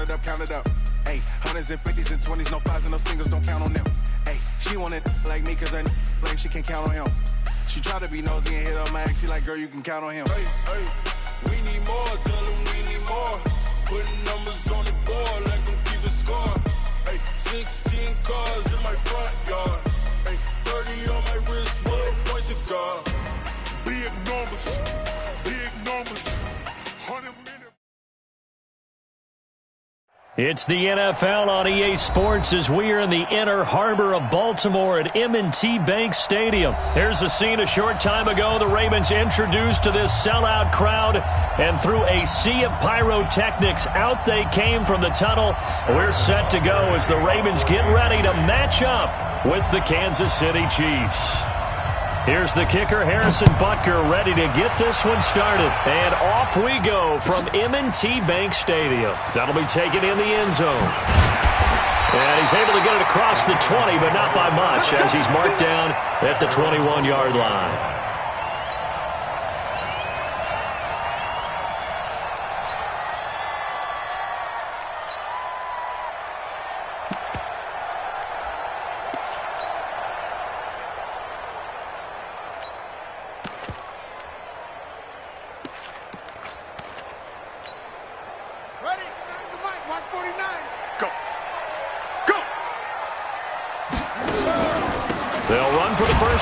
it up, count it up. Hey, hundreds and fifties and 20s, no fives and no singles, don't count on them. Hey, she wanted like me cause her blame, she can't count on him. She tried to be nosy and hit on my ex, she like, girl, you can count on him. Hey, we need more, tell them we need more. Putting numbers on the board, like them keep the score. Hey, 16 cars in my front yard. Hey, 30 on my wrist, one point to guard. Big numbers, 100 minutes. It's the NFL on EA Sports as we are in the inner harbor of Baltimore at M&T Bank Stadium. Here's a scene a short time ago. The Ravens introduced to this sellout crowd, and through a sea of pyrotechnics, out they came from the tunnel. We're set to go as the Ravens get ready to match up with the Kansas City Chiefs. Here's the kicker, Harrison Butker, ready to get this one started. And off we go from M&T Bank Stadium. That'll be taken in the end zone. And he's able to get it across the 20, but not by much, as he's marked down at the 21-yard line.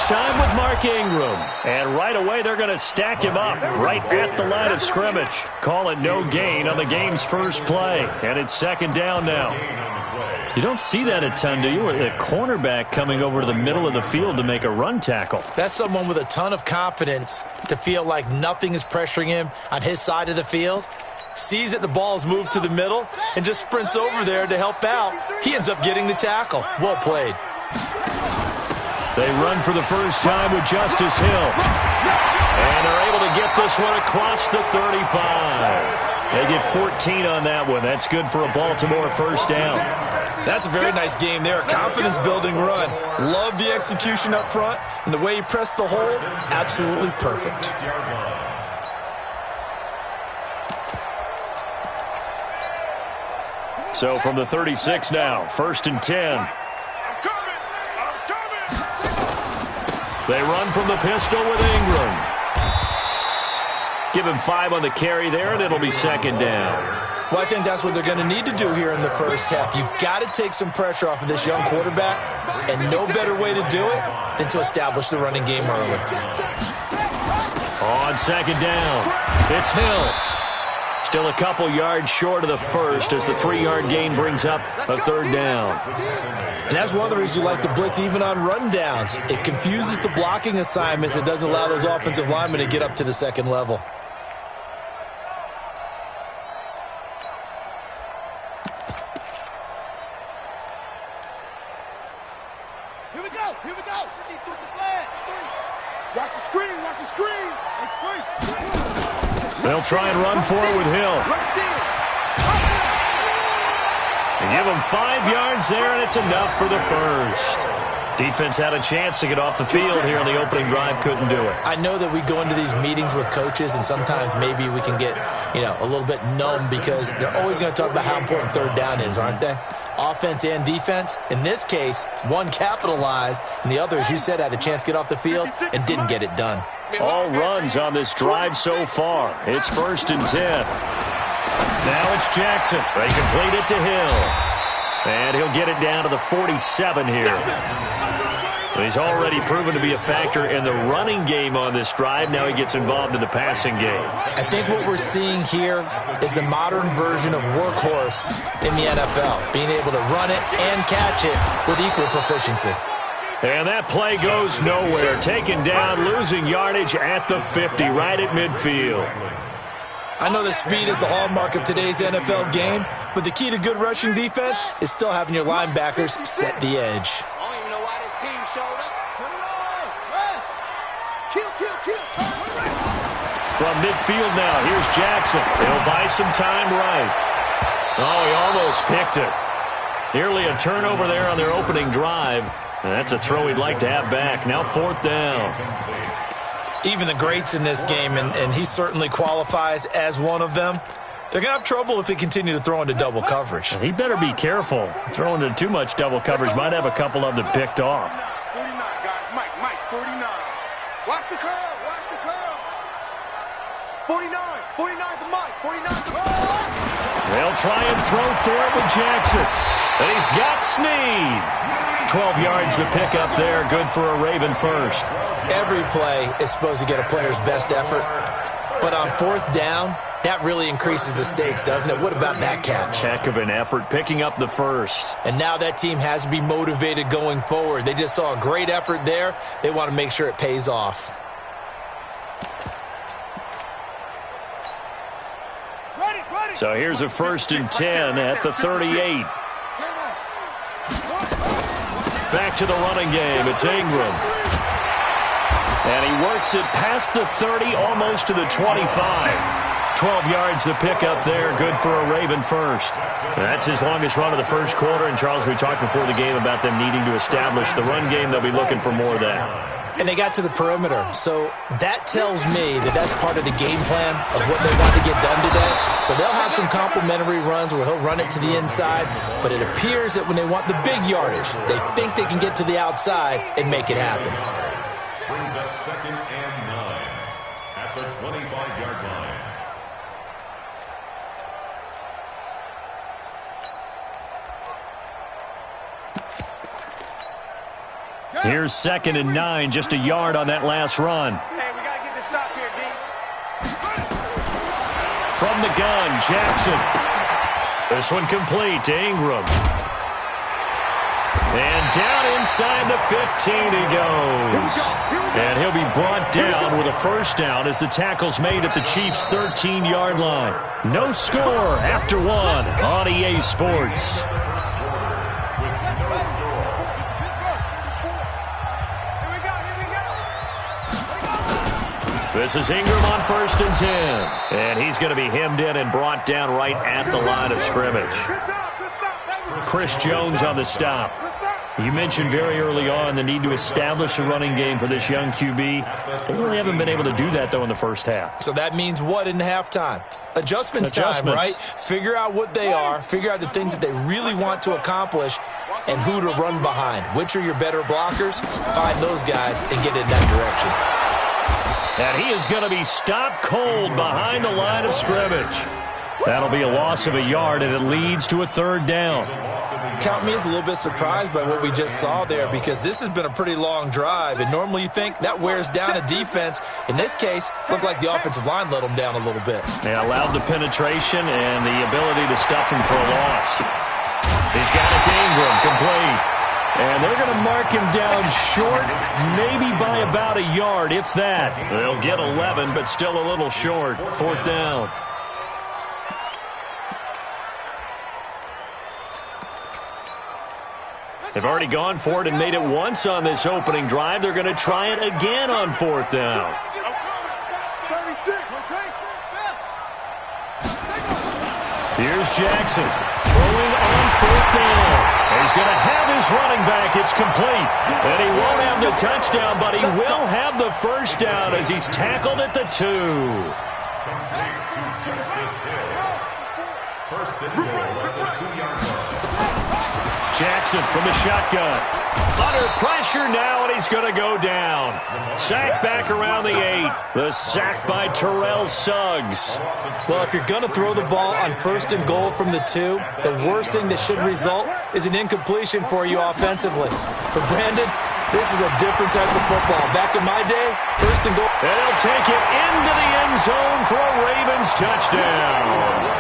Time with Mark Ingram. And right away, they're going to stack him up right at the line of scrimmage. Call it no gain on the game's first play. And it's second down now. You don't see that a ton, do you? A cornerback coming over to the middle of the field to make a run tackle. That's someone with a ton of confidence to feel like nothing is pressuring him on his side of the field. Sees that the ball's moved to the middle and just sprints over there to help out. He ends up getting the tackle. Well played. They run for the first time with Justice Hill. And they're able to get this one across the 35. They get 14 on that one. That's good for a Baltimore first down. That's a very nice game there. Confidence-building run. Love the execution up front. And the way he pressed the hole, absolutely perfect. So from the 36 now, 1st and 10. They run from the pistol with Ingram. Give him 5 on the carry there, and it'll be second down. Well, I think that's what they're going to need to do here in the first half. You've got to take some pressure off of this young quarterback, and no better way to do it than to establish the running game early. On second down, it's Hill. Still a couple yards short of the first as the 3-yard gain brings up a third down. And that's one of the reasons you like to blitz even on rundowns. It confuses the blocking assignments. It doesn't allow those offensive linemen to get up to the second level. Here we go. Watch the screen. They'll try and run for it with Hill. They give him 5 yards there, and it's enough for the first. Defense had a chance to get off the field here on the opening drive, couldn't do it. I know that we go into these meetings with coaches, and sometimes maybe we can get, a little bit numb because they're always going to talk about how important third down is, aren't they? Offense and defense. In this case, one capitalized, and the other, as you said, had a chance to get off the field and didn't get it done. All runs on this drive so far. It's 1st and 10. Now it's Jackson. They complete it to Hill. And he'll get it down to the 47 here. He's already proven to be a factor in the running game on this drive. Now he gets involved in the passing game. I think what we're seeing here is the modern version of workhorse in the NFL, being able to run it and catch it with equal proficiency. And that play goes nowhere. Taken down, losing yardage at the 50, right at midfield. I know that speed is the hallmark of today's NFL game, but the key to good rushing defense is still having your linebackers set the edge. I don't even know why this team showed up. From midfield now, here's Jackson. He'll buy some time right. Oh, he almost picked it. Nearly a turnover there on their opening drive. And that's a throw he'd like to have back. Now 4th down. Even the greats in this game, and he certainly qualifies as one of them, They're going to have trouble if they continue to throw into double coverage. He better be careful. Throwing into too much double coverage might have a couple of them picked off. 49, guys. Mike, 49. Watch the curl. Watch the curls. 49 for Mike. 49 for Mike. They'll try and throw for it with Jackson. And he's got Snead. 12 yards to pick up there. Good for a Raven first. Every play is supposed to get a player's best effort. But on fourth down, that really increases the stakes, doesn't it? What about that catch? Heck of an effort picking up the first. And now that team has to be motivated going forward. They just saw a great effort there. They want to make sure it pays off. So here's a 1st and 10 at the 38. Back to the running game. It's Ingram. And he works it past the 30, almost to the 25. 12 yards to pick up there. Good for a Raven first. That's his longest run of the first quarter. And, Charles, we talked before the game about them needing to establish the run game. They'll be looking for more of that. And they got to the perimeter. So that tells me that that's part of the game plan of what they want to get done today. So they'll have some complimentary runs where he'll run it to the inside. But it appears that when they want the big yardage, they think they can get to the outside and make it happen. Brings up 2nd and 9 at the 25-yard line. Here's 2nd and 9, just a yard on that last run. Hey, we got to get this stop here, D. From the gun, Jackson. This one complete to Ingram. And down inside the 15 he goes. And he'll be brought down with a first down as the tackle's made at the Chiefs' 13-yard line. No score after one on EA Sports. This is Ingram on 1st and 10. And he's going to be hemmed in and brought down right at the line of scrimmage. Chris Jones on the stop. You mentioned very early on the need to establish a running game for this young QB. They really haven't been able to do that, though, in the first half. So that means what in halftime? Adjustments time, right? Figure out what they are, figure out the things that they really want to accomplish, and who to run behind. Which are your better blockers? Find those guys and get in that direction. And he is going to be stopped cold behind the line of scrimmage. That'll be a loss of a yard, and it leads to a 3rd down. Count me as a little bit surprised by what we just saw there, because this has been a pretty long drive, and normally you think that wears down a defense. In this case, looked like the offensive line let them down a little bit. They allowed the penetration and the ability to stuff him for a loss. He's got it to Ingram, complete. And they're going to mark him down short, maybe by about a yard, if that. They'll get 11, but still a little short. 4th down. They've already gone for it and made it once on this opening drive. They're going to try it again on 4th down. Here's Jackson throwing on 4th down. He's going to have his running back. It's complete. And he won't have the touchdown, but he will have the first down as he's tackled at the 2. First and goal at the 2-yard line. Jackson from the shotgun. Under pressure now, and he's going to go down. Sack back around the 8. The sack by Terrell Suggs. Well, if you're going to throw the ball on 1st and goal from the 2, the worst thing that should result is an incompletion for you offensively. But, Brandon, this is a different type of football. Back in my day, 1st and goal. And he'll take it into the end zone for a Ravens touchdown.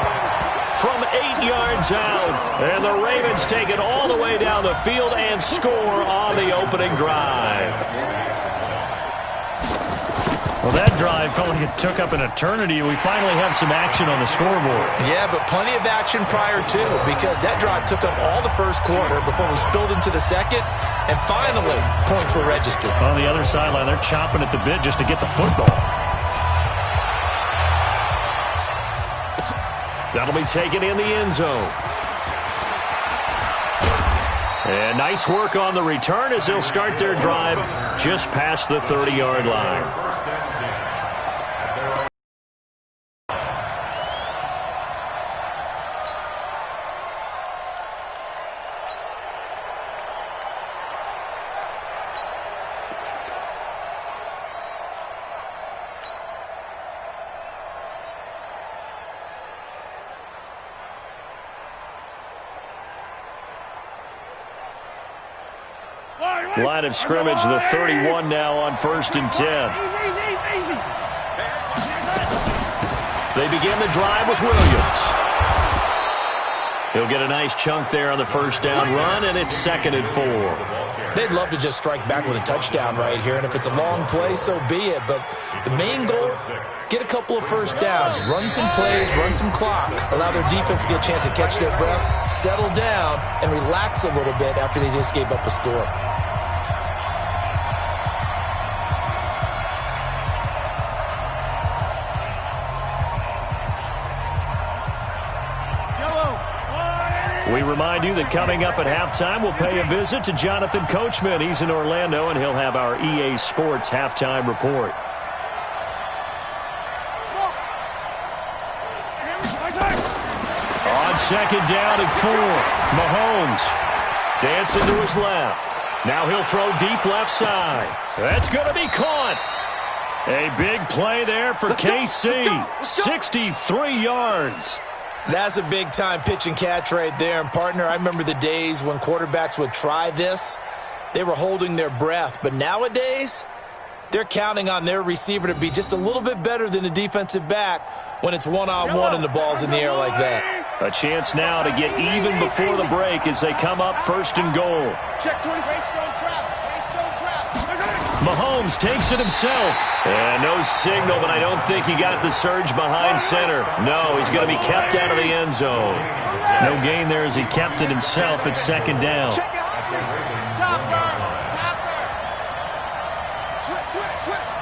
From 8 yards out, and the Ravens take it all the way down the field and score on the opening drive. Well, that drive felt like it took up an eternity. We finally have some action on the scoreboard. Yeah, but plenty of action prior to, because that drive took up all the first quarter before we spilled into the second, and finally, points were registered. On the other sideline, they're chomping at the bit just to get the football. That'll be taken in the end zone. And nice work on the return as they'll start their drive just past the 30-yard line. Line of scrimmage, the 31 now on 1st and 10. They begin the drive with Williams. He'll get a nice chunk there on the first down run, and it's 2nd and 4. They'd love to just strike back with a touchdown right here, and if it's a long play, so be it. But the main goal, get a couple of first downs, run some plays, run some clock, allow their defense to get a chance to catch their breath, settle down, and relax a little bit after they just gave up a score. We remind you that coming up at halftime, we'll pay a visit to Jonathan Coachman. He's in Orlando, and he'll have our EA Sports halftime report. On 2nd down and 4, Mahomes dancing to his left. Now he'll throw deep left side. That's going to be caught. A big play there for KC. 63 yards. That's a big-time pitch and catch right there. And, partner, I remember the days when quarterbacks would try this. They were holding their breath. But nowadays, they're counting on their receiver to be just a little bit better than the defensive back when it's one-on-one and the ball's in the air like that. A chance now to get even before the break as they come up 1st and goal. Check 20, base don't trap. Mahomes takes it himself. And no signal, but I don't think he got the surge behind center. No, he's going to be kept out of the end zone. No gain there as he kept it himself at 2nd down. Check it. Topper. Switch.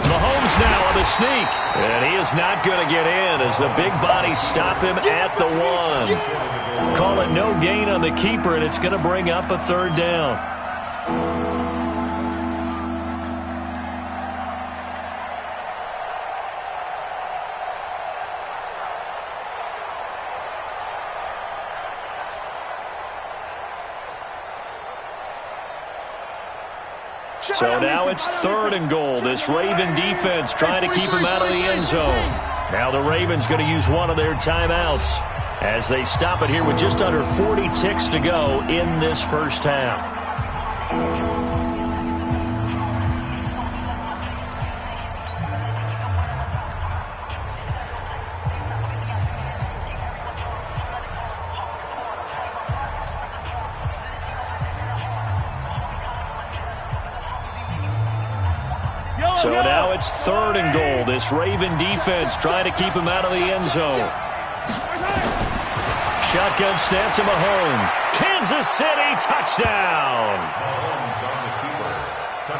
Mahomes now on the sneak. And he is not going to get in as the big bodies stop him at the 1. Call it no gain on the keeper, and it's going to bring up a 3rd down. So now it's 3rd and goal. This Raven defense trying to keep him out of the end zone. Now the Ravens going to use one of their timeouts as they stop it here with just under 40 ticks to go in this first half. So now it's 3rd and goal. This Raven defense trying to keep him out of the end zone. Shotgun snap to Mahomes. Kansas City touchdown.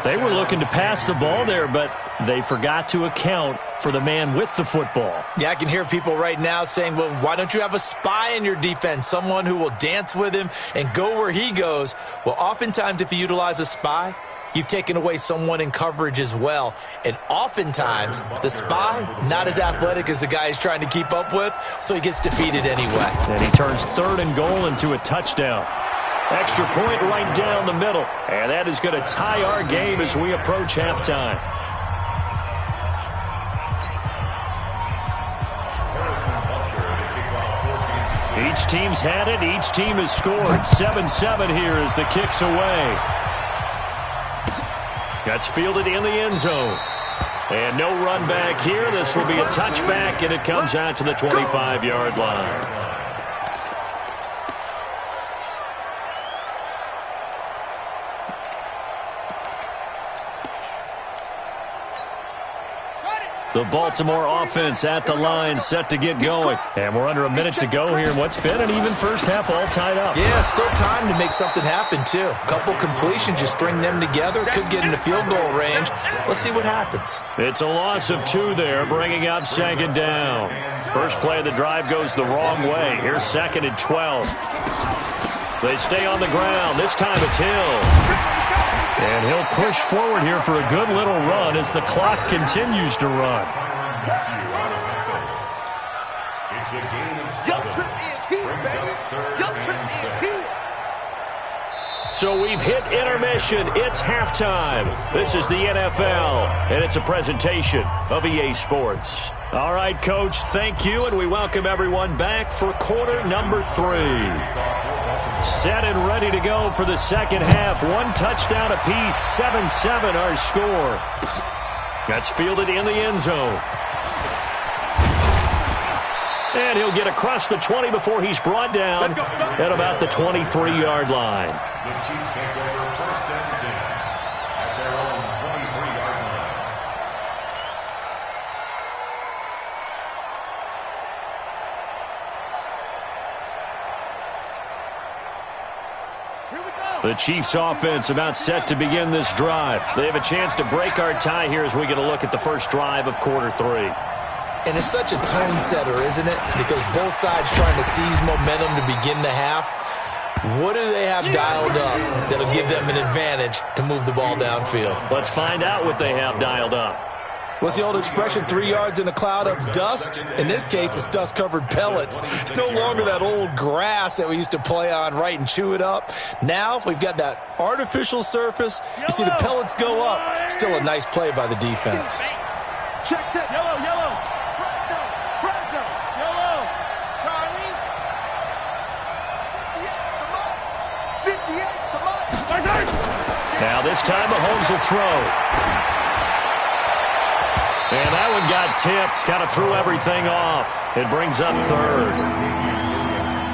They were looking to pass the ball there, but they forgot to account for the man with the football. Yeah, I can hear people right now saying, well, why don't you have a spy in your defense, someone who will dance with him and go where he goes? Well, oftentimes if you utilize a spy, you've taken away someone in coverage as well. And oftentimes, the spy, not as athletic as the guy he's trying to keep up with, so he gets defeated anyway. And he turns 3rd and goal into a touchdown. Extra point right down the middle. And that is going to tie our game as we approach halftime. Each team's had it. Each team has scored. 7-7 here as the kick's away. That's fielded in the end zone. And no run back here. This will be a touchback, and it comes out to the 25-yard line. The Baltimore offense at the line, set to get going. And we're under a minute to go here in what's been an even first half, all tied up. Yeah, still time to make something happen, too. A couple completions, just string them together. Could get into field goal range. Let's see what happens. It's a loss of 2 there, bringing up 2nd down. First play of the drive goes the wrong way. Here's 2nd and 12. They stay on the ground. This time it's Hill. And he'll push forward here for a good little run as the clock continues to run. Your trip is here, baby. Your trip is here. So we've hit intermission. It's halftime. This is the NFL, and it's a presentation of EA Sports. All right, Coach, thank you, and we welcome everyone back for quarter number 3. Set and ready to go for the second half. One touchdown apiece, 7-7 our score. That's fielded in the end zone. And he'll get across the 20 before he's brought down at about the 23-yard line. The Chiefs take over first and 10 at their own 23-yard line. The Chiefs offense about set to begin this drive. They have a chance to break our tie here as we get a look at the first drive of quarter 3. And it's such a tone setter, isn't it? Because both sides trying to seize momentum to begin the half. What do they have dialed up that'll give them an advantage to move the ball downfield? Let's find out what they have dialed up. What's the old expression, 3 yards in a cloud of dust? In this case, it's dust-covered pellets. It's no longer that old grass that we used to play on, right, and chew it up. Now we've got that artificial surface. You see the pellets go up. Still a nice play by the defense. Check, check. Yellow, yellow. Fresno, yellow. Charlie. 58, come on. Now this time Mahomes will throw. And that one got tipped, kind of threw everything off. It brings up third.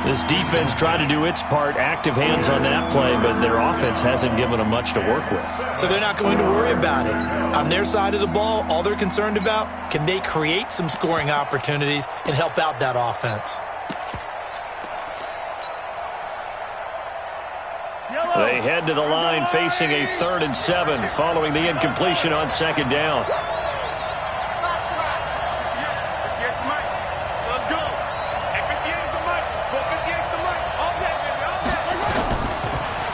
This defense tried to do its part, active hands on that play, but their offense hasn't given them much to work with. So they're not going to worry about it. On their side of the ball, all they're concerned about, can they create some scoring opportunities and help out that offense? They head to the line facing a 3rd and 7 following the incompletion on second down.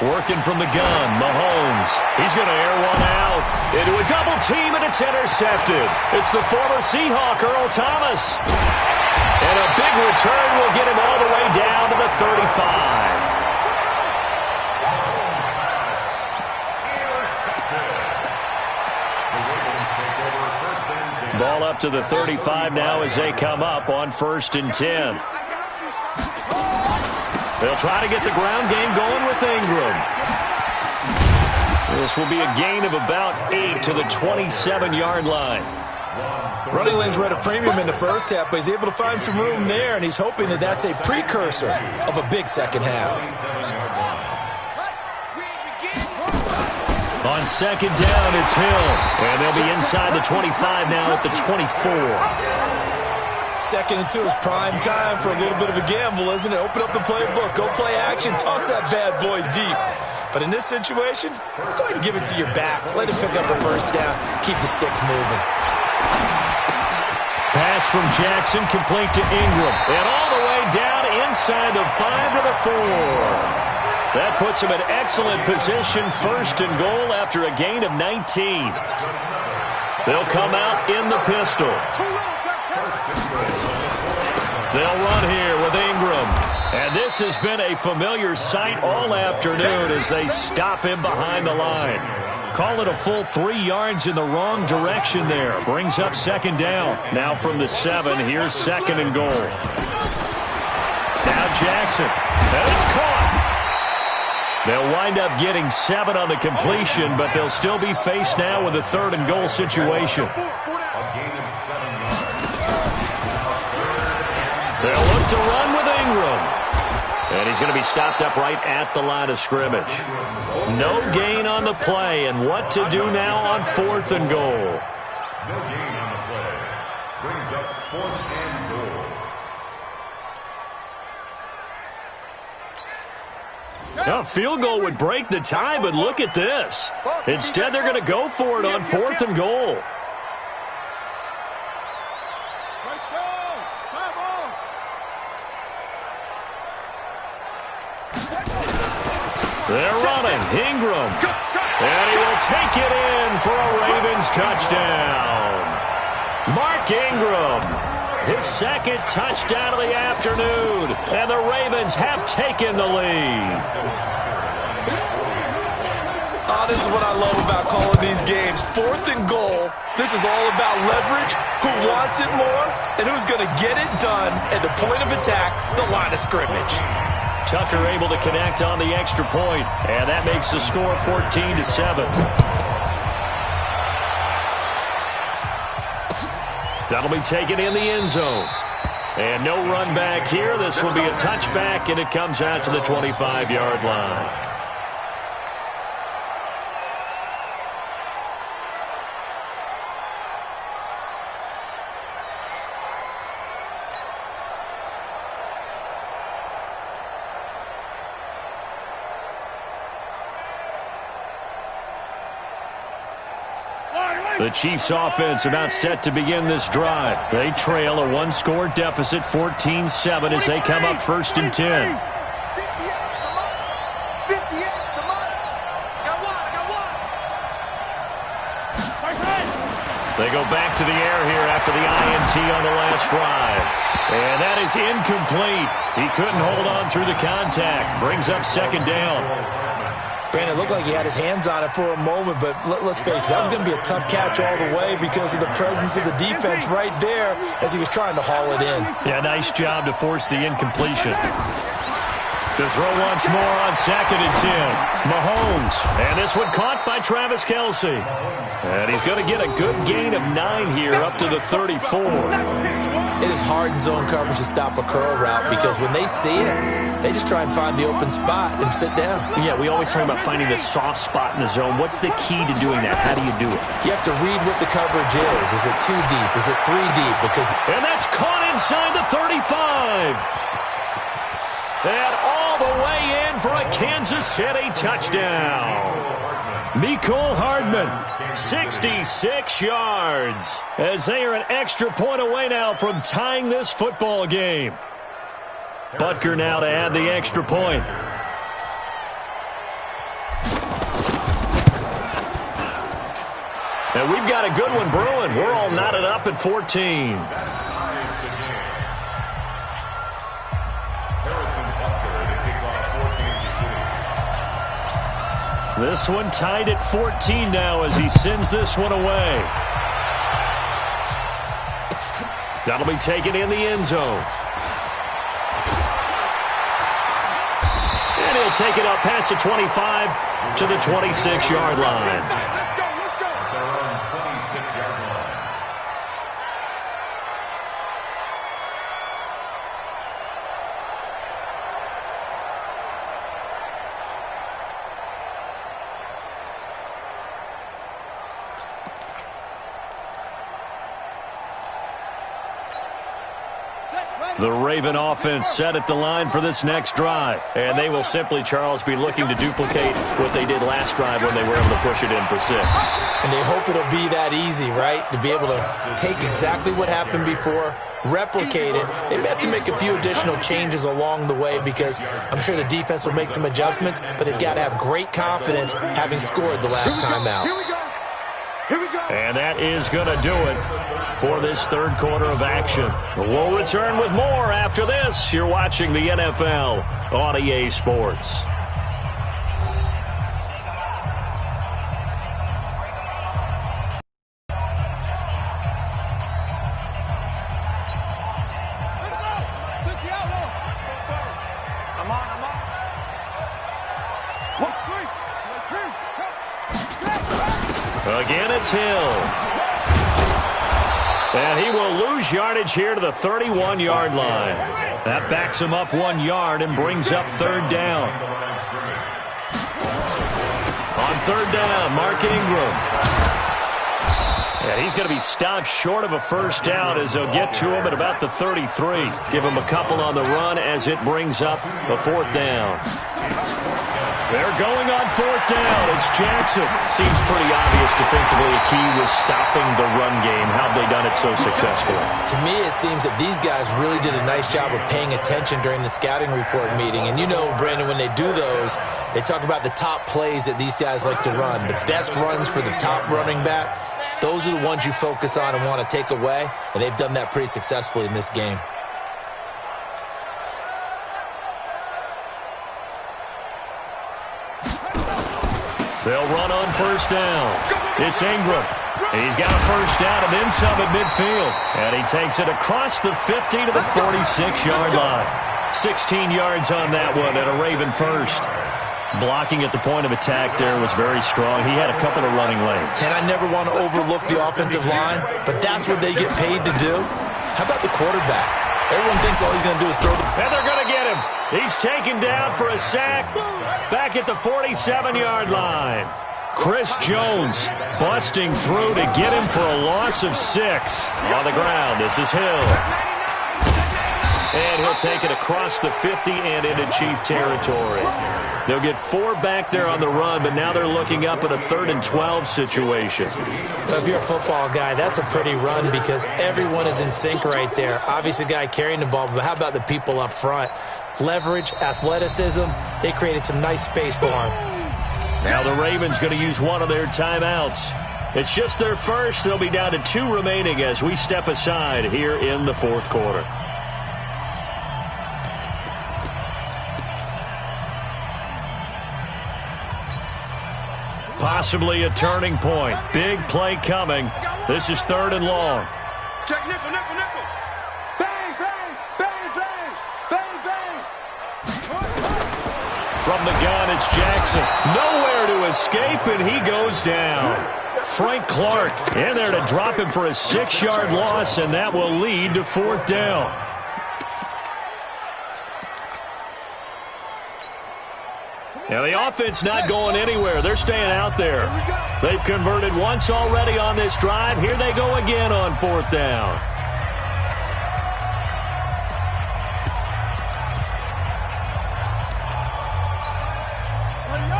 Working from the gun, Mahomes. He's going to air one out into a double team, and it's intercepted. It's the former Seahawk, Earl Thomas. And a big return will get him all the way down to the 35. Ball up to the 35 now as they come up on 1st and 10. They'll try to get the ground game going with Ingram. This will be a gain of about 8 to the 27-yard line. Running lanes were at a premium in the first half, but he's able to find some room there, and he's hoping that that's a precursor of a big second half. On second down, it's Hill. And they'll be inside the 25 now at the 24. 2nd and 2 is prime time for a little bit of a gamble, isn't it? Open up the playbook, go play action, toss that bad boy deep. But in this situation, go ahead and give it to your back. Let him pick up a first down, keep the sticks moving. Pass from Jackson, complete to Ingram. And all the way down inside the 5 to the 4. That puts him in excellent position, 1st and goal after a gain of 19. They'll come out in the pistol. They'll run here with Ingram. And this has been a familiar sight all afternoon as they stop him behind the line. Call it a full 3 yards in the wrong direction there. Brings up second down. Now from the 7, here's 2nd and goal. Now Jackson. And it's caught. They'll wind up getting 7 on the completion, but they'll still be faced now with a 3rd and goal situation. They'll look to run with Ingram. And he's going to be stopped up right at the line of scrimmage. No gain on the play, and what to do now on 4th and goal. No gain on the play. Brings up 4th and goal. A field goal would break the tie, but look at this. Instead, they're going to go for it on 4th and goal. They're running. Ingram. And he will take it in for a Ravens touchdown. Mark Ingram. His 2nd touchdown of the afternoon. And the Ravens have taken the lead. This is what I love about calling these games. 4th and goal. This is all about leverage, who wants it more, and who's going to get it done at the point of attack, the line of scrimmage. Tucker able to connect on the extra point, and that makes the score 14-7. That'll be taken in the end zone. And no run back here. This will be a touchback, and it comes out to the 25-yard line. The Chiefs offense about set to begin this drive. They trail a one-score deficit, 14-7, as they come up 1st and 10. They go back to the air here after the INT on the last drive. And that is incomplete. He couldn't hold on through the contact. Brings up 2nd down. Brandon, it looked like he had his hands on it for a moment, but let's face it, that was going to be a tough catch all the way because of the presence of the defense right there as he was trying to haul it in. Yeah, nice job to force the incompletion. To throw once more on 2nd and 10. Mahomes. And this one caught by Travis Kelce. And he's going to get a good gain of 9 here up to the 34. It is hard in zone coverage to stop a curl route because when they see it, they just try and find the open spot and sit down. Yeah, we always talk about finding the soft spot in the zone. What's the key to doing that? How do you do it? You have to read what the coverage is. Is it 2 deep? Is it 3 deep? And that's caught inside the 35. And all the way in for a Kansas City touchdown. Mecole Hardman, 66 yards, as they are an extra point away now from tying this football game. Butker now to add the extra point. And we've got a good one brewing. We're all knotted up at 14. This one tied at 14 now as he sends this one away. That'll be taken in the end zone. And he'll take it up past the 25 to the 26-yard line. The Raven offense set at the line for this next drive. And they will simply, Charles, be looking to duplicate what they did last drive when they were able to push it in for 6. And they hope it'll be that easy, right? To be able to take exactly what happened before, replicate it. They may have to make a few additional changes along the way because I'm sure the defense will make some adjustments, but they've got to have great confidence having scored the last time out. And that is going to do it for this third quarter of action. We'll return with more after this. You're watching the NFL on EA Sports. Again, it's Hill. And he will lose yardage here to the 31-yard line. That backs him up 1 yard and brings up 3rd down. On 3rd down, Mark Ingram. And he's going to be stopped short of a 1st down as they'll get to him at about the 33. Give him a couple on the run as it brings up the 4th down. They're going on 4th down. It's Jackson. Seems pretty obvious defensively a key was stopping the run game. How have they done it so successfully? To me, it seems that these guys really did a nice job of paying attention during the scouting report meeting. And you know, Brandon, when they do those, they talk about the top plays that these guys like to run. The best runs for the top running back, those are the ones you focus on and want to take away. And they've done that pretty successfully in this game. They'll run on 1st down. It's Ingram. He's got a 1st down and then some at midfield. And he takes it across the 50 to the 46-yard line. 16 yards on that one and a Raven first. Blocking at the point of attack there was very strong. He had a couple of running lanes. And I never want to overlook the offensive line, but that's what they get paid to do. How about the quarterback? Everyone thinks all he's going to do is throw the... And they're going to get him. He's taken down for a sack back at the 47-yard line. Chris Jones busting through to get him for a loss of 6. On the ground, this is Hill. And he'll take it across the 50 and into Chief territory. They'll get 4 back there on the run, but now they're looking up at a 3rd and 12 situation. Well, if you're a football guy, that's a pretty run because everyone is in sync right there. Obviously, the guy carrying the ball, but how about the people up front? Leverage, athleticism, they created some nice space for him. Now the Ravens going to use one of their timeouts. It's just their first. They'll be down to 2 remaining as we step aside here in the 4th quarter. Possibly a turning point. Big play coming. This is 3rd and long. Check nickel, nickel, nickel. Bang, bang, bang, bang, bang, bang. From the gun, it's Jackson. Nowhere to escape, and he goes down. Frank Clark in there to drop him for a 6-yard loss, and that will lead to 4th down. Now the offense not going anywhere. They're staying out there. They've converted once already on this drive. Here they go again on 4th down.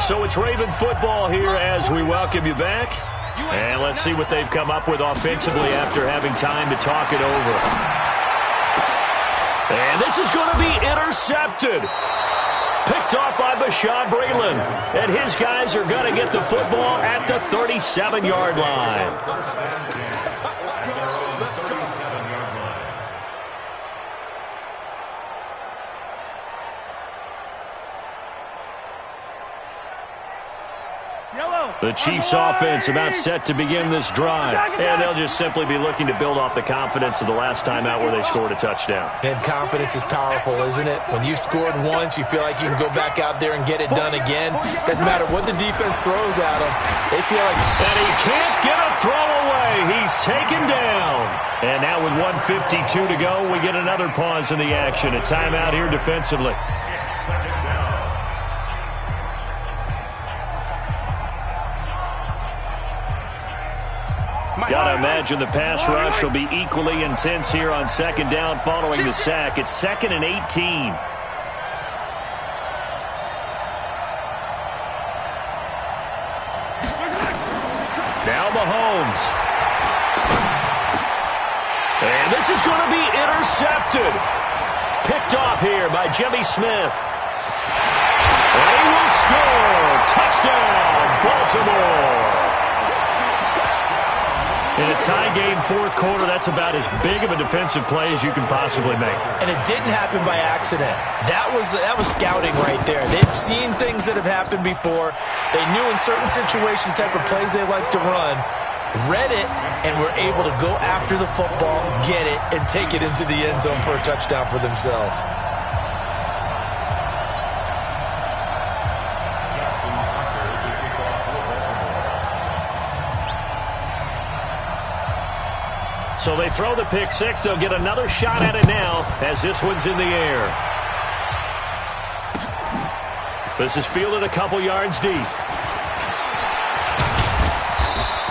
So it's Raven football here as we welcome you back. And let's see what they've come up with offensively after having time to talk it over. And this is going to be intercepted. Picked off by Bashaud Breeland. And his guys are going to get the football at the 37-yard line. The Chiefs offense about set to begin this drive. And they'll just simply be looking to build off the confidence of the last time out where they scored a touchdown. And confidence is powerful, isn't it? When you've scored once, you feel like you can go back out there and get it done again. Doesn't matter what the defense throws at them. They feel like... And he can't get a throw away. He's taken down. And now with 1:52 to go, we get another pause in the action. A timeout here defensively. Got to imagine the pass rush will be equally intense here on 2nd down following the sack. It's 2nd and 18. Now Mahomes. And this is going to be intercepted. Picked off here by Jimmy Smith. And he will score. Touchdown, Baltimore. In a tie game 4th quarter, that's about as big of a defensive play as you can possibly make. And it didn't happen by accident. That was scouting right there. They've seen things that have happened before. They knew in certain situations the type of plays they like to run, read it, and were able to go after the football, get it, and take it into the end zone for a touchdown for themselves. So they throw the pick 6. They'll get another shot at it now as this one's in the air. This is fielded a couple yards deep.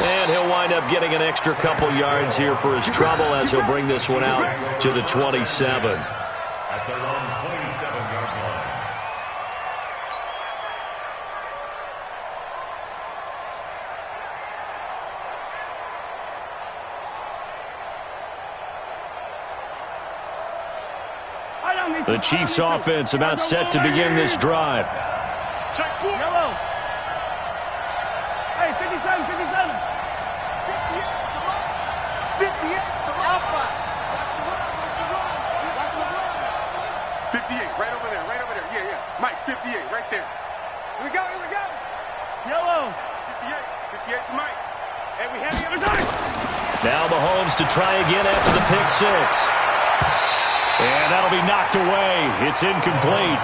And he'll wind up getting an extra couple yards here for his trouble as he'll bring this one out to the 27. At their own 27-yard line. The Chiefs offense about set to begin this drive. Check 4. Yellow. Hey, 57, 57. 58, come on. 58, right over there, right over there. Yeah, yeah. Mike, 58, right there. Here we go, here we go. Yellow. 58, 58 for Mike. And we have the other side. Now Mahomes to try again after the pick 6. And that'll be knocked away. It's incomplete.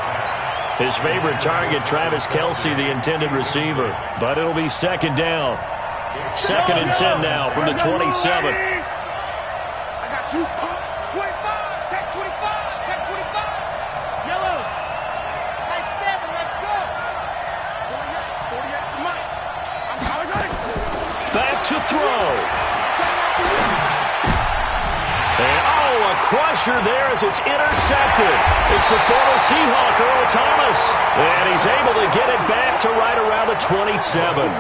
His favorite target, Travis Kelce, the intended receiver. But it'll be second down. 2nd and 10 now from the 27. I got you. 25. Check 25. Check 25. Yellow. Nice 7. Let's go. 48 for Mike. I'm coming. Back to throw. And, a crusher there as it's intercepted. It's the former Seahawk, Earl Thomas. And he's able to get it back to right around the 27.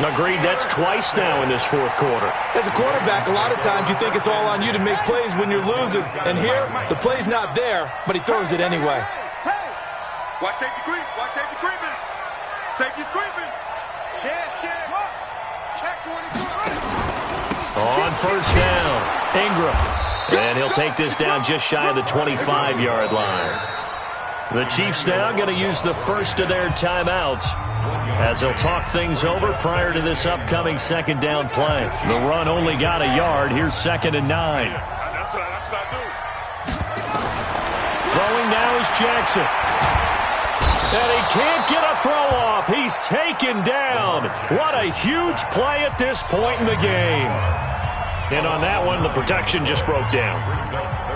Agreed, that's twice now in this fourth quarter. As a quarterback, a lot of times you think it's all on you to make plays when you're losing. And here, the play's not there, but he throws it anyway. Hey! Watch safety creep. Watch safety creeping. Safety's creeping. Check. Check 22. On first down, Ingram. And he'll take this down just shy of the 25-yard line. The Chiefs now going to use the first of their timeouts as they'll talk things over prior to this upcoming second down play. The run only got a yard. Here's 2nd and 9. That's not doing. Throwing now is Jackson. And he can't get a throw off. He's taken down. What a huge play at this point in the game. And on that one, the protection just broke down.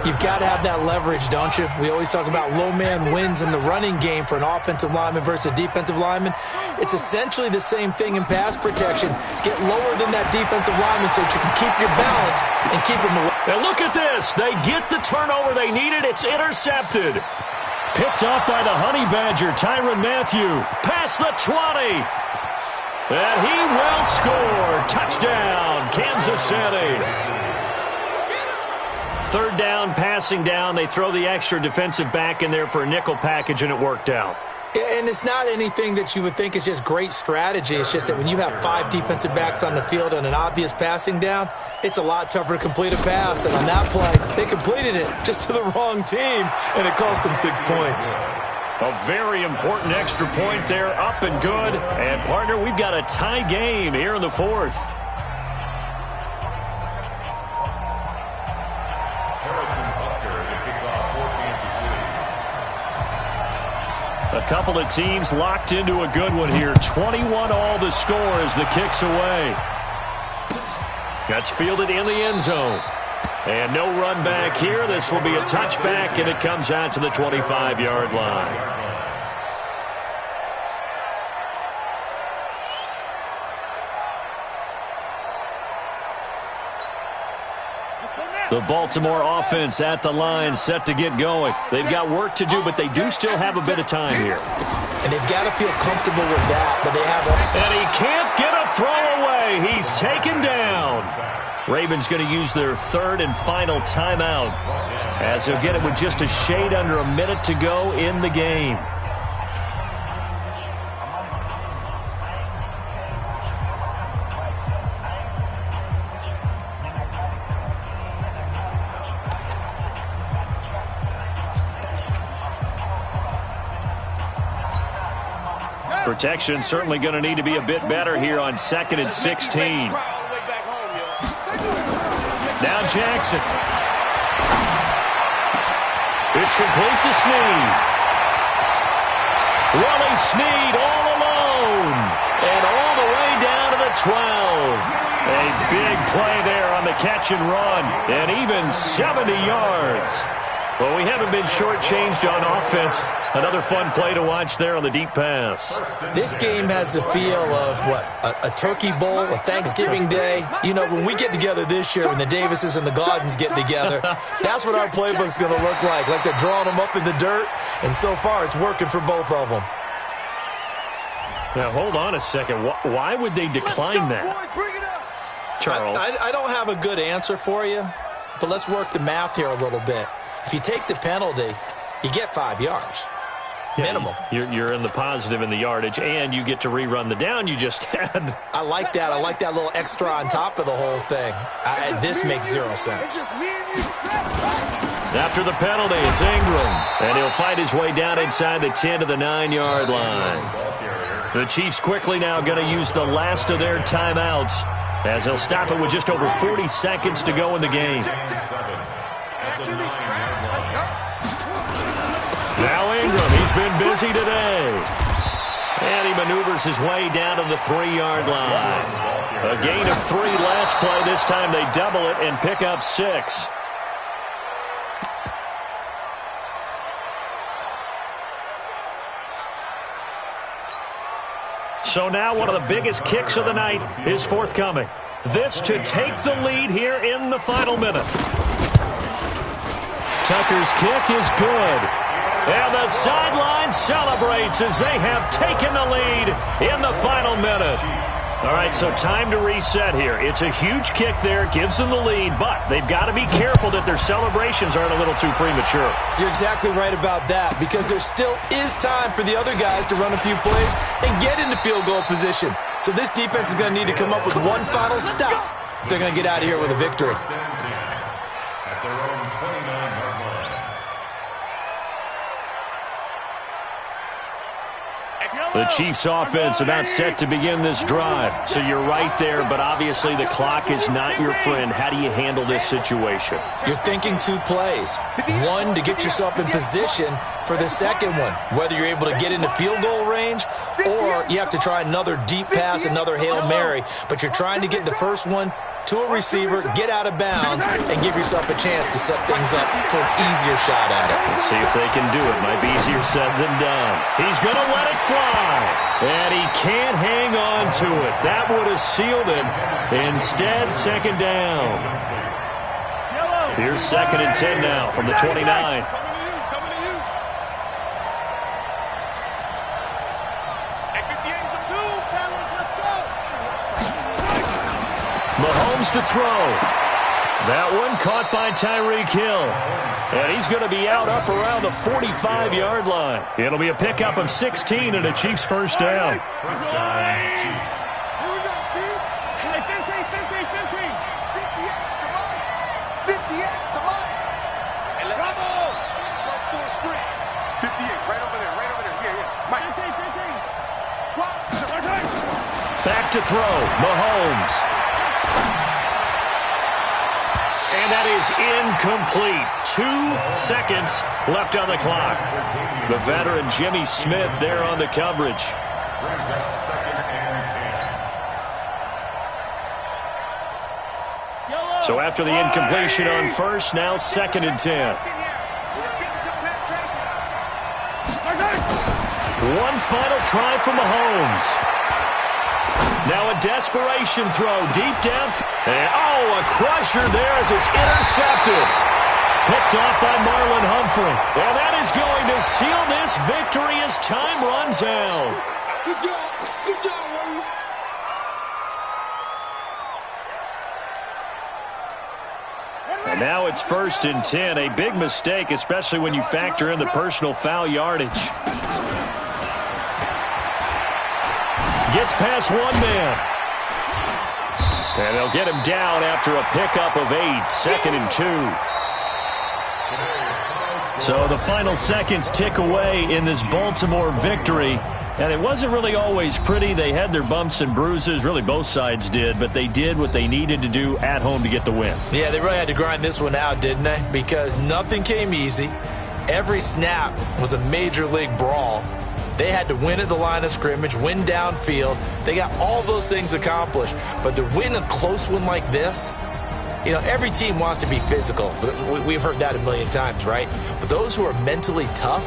You've got to have that leverage, don't you? We always talk about low man wins in the running game for an offensive lineman versus a defensive lineman. It's essentially the same thing in pass protection. Get lower than that defensive lineman so that you can keep your balance and keep him away. And look at this. They get the turnover they needed. It's intercepted. Picked off by the Honey Badger, Tyrann Mathieu. Past the 20. And he will score. Touchdown, Kansas City. 3rd down, passing down. They throw the extra defensive back in there for a nickel package, and it worked out. And it's not anything that you would think is just great strategy. It's just that when you have 5 defensive backs on the field on an obvious passing down, it's a lot tougher to complete a pass. And on that play, they completed it just to the wrong team, and it cost them 6 points. A very important extra point there, up and good. And, partner, we've got a tie game here in the 4th. A couple of teams locked into a good one here. 21 all the score as the kick's away. That's fielded in the end zone. And no run back here. This will be a touchback, and it comes out to the 25-yard line. The Baltimore offense at the line, set to get going. They've got work to do, but they do still have a bit of time here. And they've got to feel comfortable with that, but they have And he can't get a throw away. He's taken down. Ravens going to use their 3rd and final timeout as they'll get it with just a shade under a minute to go in the game. Protection certainly going to need to be a bit better here on 2nd and 16. Now Jackson. It's complete to Snead. Willie Snead all alone. And all the way down to the 12. A big play there on the catch and run. And even 70 yards. Well, we haven't been shortchanged on offense. Another fun play to watch there on the deep pass. This game has the feel of, a Turkey Bowl, a Thanksgiving Day. You know, when we get together this year, when the Davises and the Gaudens get together, that's what our playbook's going to look like. Like they're drawing them up in the dirt, and so far it's working for both of them. Now, hold on a second. Why would they decline that? Charles? I don't have a good answer for you, but let's work the math here a little bit. If you take the penalty, you get 5 yards. Minimum. You're in the positive in the yardage, and you get to rerun the down you just had. I like that. I like that little extra on top of the whole thing. This makes 0 sense. After the penalty, it's Ingram, and he'll fight his way down inside the 10 to the 9-yard line. The Chiefs quickly now going to use the last of their timeouts as they'll stop it with just over 40 seconds to go in the game. Achilles has been busy today. And he maneuvers his way down to the 3-yard line. A gain of 3 last play. This time they double it and pick up 6. So now one of the biggest kicks of the night is forthcoming. This to take the lead here in the final minute. Tucker's kick is good. And the sideline celebrates as they have taken the lead in the final minute. All right, so time to reset here. It's a huge kick there, gives them the lead, but they've got to be careful that their celebrations aren't a little too premature. You're exactly right about that, because there still is time for the other guys to run a few plays and get into field goal position. So this defense is going to need to come up with one final stop if they're going to get out of here with a victory. At their own 29-yard line. The Chiefs' offense about set to begin this drive. So you're right there, but obviously the clock is not your friend. How do you handle this situation? You're thinking 2 plays. One, to get yourself in position for the second one, whether you're able to get into field goal range or you have to try another deep pass, another Hail Mary, but you're trying to get the first one to a receiver, get out of bounds, and give yourself a chance to set things up for an easier shot at it. Let's see if they can do it. Might be easier said than done. He's going to let it fly, and he can't hang on to it. That would have sealed it. Instead, second down. Here's 2nd and 10 now from the 29. Mahomes to throw. That one caught by Tyreek Hill. And he's going to be out up around the 45-yard line. It'll be a pickup of 16 and a Chiefs first down. First down, Chiefs. Here we go, team. Hey, 15. 58, come on. Bravo. Right full street. 58, right over there. Yeah. Mike. 15. Back to throw. Mahomes. And that is incomplete. 2 seconds left on the clock. The veteran Jimmy Smith there on the coverage. Brings up 2nd and 10. So after the incompletion on first, now 2nd and 10. One final try for Mahomes. Now a desperation throw deep down. And, a crusher there as it's intercepted. Picked off by Marlon Humphrey. And that is going to seal this victory as time runs out. Good job, Warrior. And now it's 1st and 10. A big mistake, especially when you factor in the personal foul yardage. Gets past one man. And they'll get him down after a pickup of 8. 2nd and 2. So the final seconds tick away in this Baltimore victory. And it wasn't really always pretty. They had their bumps and bruises. Really, both sides did. But they did what they needed to do at home to get the win. Yeah, they really had to grind this one out, didn't they? Because nothing came easy. Every snap was a major league brawl. They had to win at the line of scrimmage, win downfield. They got all those things accomplished. But to win a close one like this, every team wants to be physical. We've heard that a million times, right? But those who are mentally tough,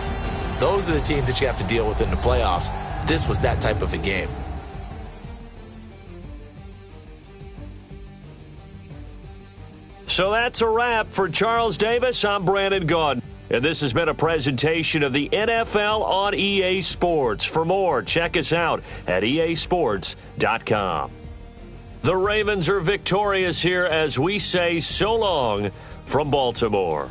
those are the teams that you have to deal with in the playoffs. This was that type of a game. So that's a wrap for Charles Davis. I'm Brandon Gaudin. And this has been a presentation of the NFL on EA Sports. For more, check us out at easports.com. The Ravens are victorious here as we say so long from Baltimore.